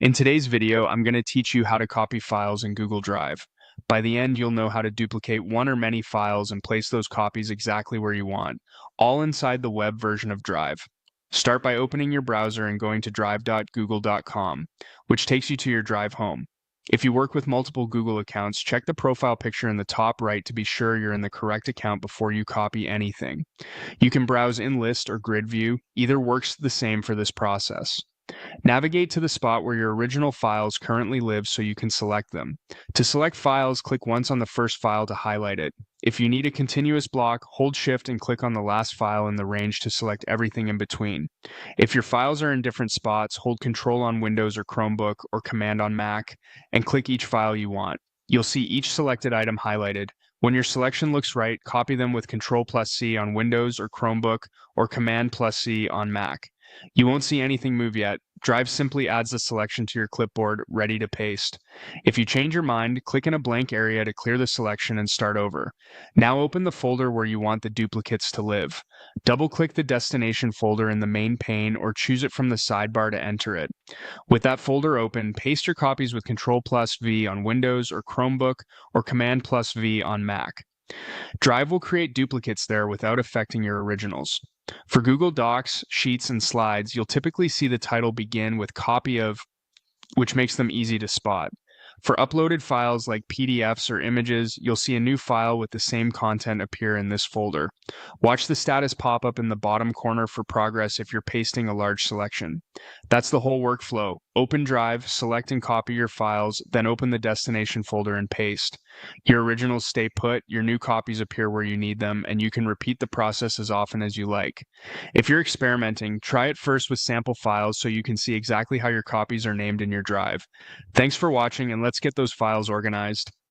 In today's video, I'm going to teach you how to copy files in Google Drive. By the end, you'll know how to duplicate one or many files and place those copies exactly where you want, all inside the web version of Drive. Start by opening your browser and going to drive.google.com, which takes you to your Drive home. If you work with multiple Google accounts, check the profile picture in the top right to be sure you're in the correct account before you copy anything. You can browse in list or grid view, either works the same for this process. Navigate to the spot where your original files currently live so you can select them. To select files, click once on the first file to highlight it. If you need a continuous block, hold Shift and click on the last file in the range to select everything in between. If your files are in different spots, hold Control on Windows or Chromebook or Command on Mac and click each file you want. You'll see each selected item highlighted. When your selection looks right, copy them with Control+C on Windows or Chromebook or Command+C on Mac. You won't see anything move yet. Drive simply adds the selection to your clipboard, ready to paste. If you change your mind, click in a blank area to clear the selection and start over. Now open the folder where you want the duplicates to live. Double-click the destination folder in the main pane or choose it from the sidebar to enter it. With that folder open, paste your copies with Control+V on Windows or Chromebook or Command+V on Mac. Drive will create duplicates there without affecting your originals. For Google Docs, Sheets, and Slides, you'll typically see the title begin with copy of, which makes them easy to spot. For uploaded files like PDFs or images, you'll see a new file with the same content appear in this folder. Watch the status pop up in the bottom corner for progress if you're pasting a large selection. That's the whole workflow. Open Drive, select and copy your files, then open the destination folder and paste. Your originals stay put, your new copies appear where you need them, and you can repeat the process as often as you like. If you're experimenting, try it first with sample files so you can see exactly how your copies are named in your drive. Thanks for watching, and let's get those files organized.